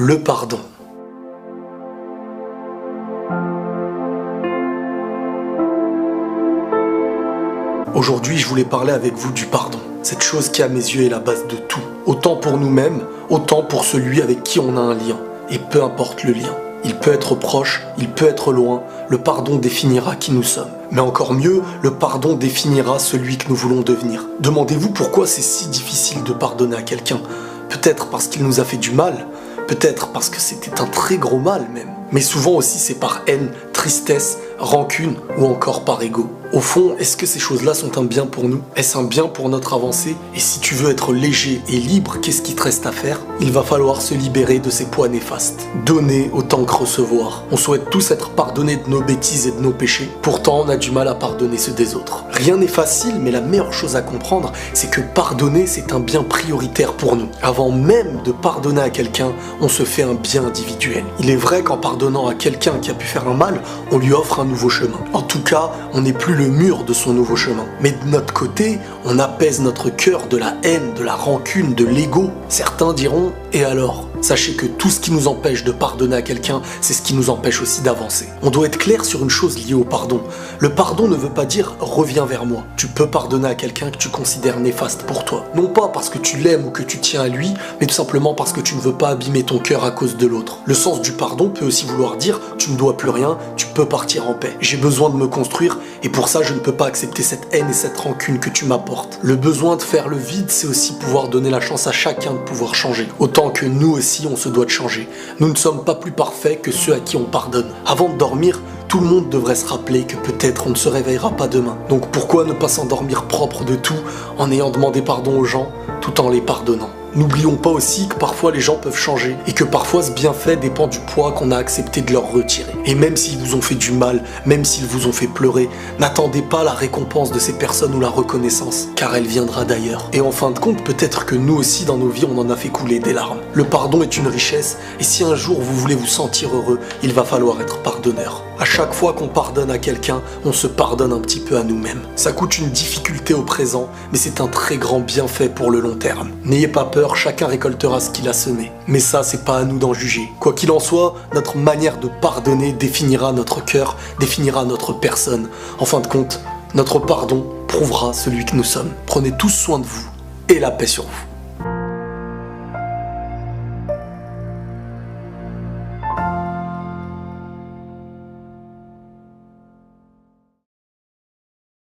le pardon. Aujourd'hui, je voulais parler avec vous du pardon. Cette chose qui, à mes yeux, est la base de tout. Autant pour nous-mêmes, autant pour celui avec qui on a un lien. Et peu importe le lien. Il peut être proche, il peut être loin, le pardon définira qui nous sommes. Mais encore mieux, le pardon définira celui que nous voulons devenir. Demandez-vous pourquoi c'est si difficile de pardonner à quelqu'un. Peut-être parce qu'il nous a fait du mal, peut-être parce que c'était un très gros mal même. Mais souvent aussi c'est par haine, tristesse, rancune ou encore par ego. Au fond, est-ce que ces choses-là sont un bien pour nous? Est-ce un bien pour notre avancée? Et si tu veux être léger et libre, qu'est-ce qui te reste à faire? Il va falloir se libérer de ces poids néfastes. Donner autant que recevoir. On souhaite tous être pardonnés de nos bêtises et de nos péchés. Pourtant, on a du mal à pardonner ceux des autres. Rien n'est facile, mais la meilleure chose à comprendre, c'est que pardonner, c'est un bien prioritaire pour nous. Avant même de pardonner à quelqu'un, on se fait un bien individuel. Il est vrai qu'en pardonnant à quelqu'un qui a pu faire un mal, on lui offre un nouveau chemin. En tout cas, on n'est plus le mur de son nouveau chemin. Mais de notre côté, on apaise notre cœur de la haine, de la rancune, de l'ego. Certains diront, et alors? Sachez que tout ce qui nous empêche de pardonner à quelqu'un, c'est ce qui nous empêche aussi d'avancer. On doit être clair sur une chose liée au pardon. Le pardon ne veut pas dire « reviens vers moi ». Tu peux pardonner à quelqu'un que tu considères néfaste pour toi. Non pas parce que tu l'aimes ou que tu tiens à lui, mais tout simplement parce que tu ne veux pas abîmer ton cœur à cause de l'autre. Le sens du pardon peut aussi vouloir dire « tu ne dois plus rien, tu peux partir en paix. J'ai besoin de me construire et pour ça je ne peux pas accepter cette haine et cette rancune que tu m'apportes. » Le besoin de faire le vide, c'est aussi pouvoir donner la chance à chacun de pouvoir changer. Autant que nous aussi, on se doit de changer. Nous ne sommes pas plus parfaits que ceux à qui on pardonne. Avant de dormir, tout le monde devrait se rappeler que peut-être on ne se réveillera pas demain. Donc pourquoi ne pas s'endormir propre de tout en ayant demandé pardon aux gens tout en les pardonnant? N'oublions pas aussi que parfois les gens peuvent changer et que parfois ce bienfait dépend du poids qu'on a accepté de leur retirer. Et même s'ils vous ont fait du mal, même s'ils vous ont fait pleurer, n'attendez pas la récompense de ces personnes ou la reconnaissance, car elle viendra d'ailleurs. Et en fin de compte, peut-être que nous aussi dans nos vies on en a fait couler des larmes. Le pardon est une richesse et si un jour vous voulez vous sentir heureux, il va falloir être pardonneur. À chaque fois qu'on pardonne à quelqu'un, on se pardonne un petit peu à nous-mêmes. Ça coûte une difficulté au présent, mais c'est un très grand bienfait pour le long terme. N'ayez pas peur, chacun récoltera ce qu'il a semé. Mais ça, c'est pas à nous d'en juger. Quoi qu'il en soit, notre manière de pardonner définira notre cœur, définira notre personne. En fin de compte, notre pardon prouvera celui que nous sommes. Prenez tous soin de vous et la paix sur vous.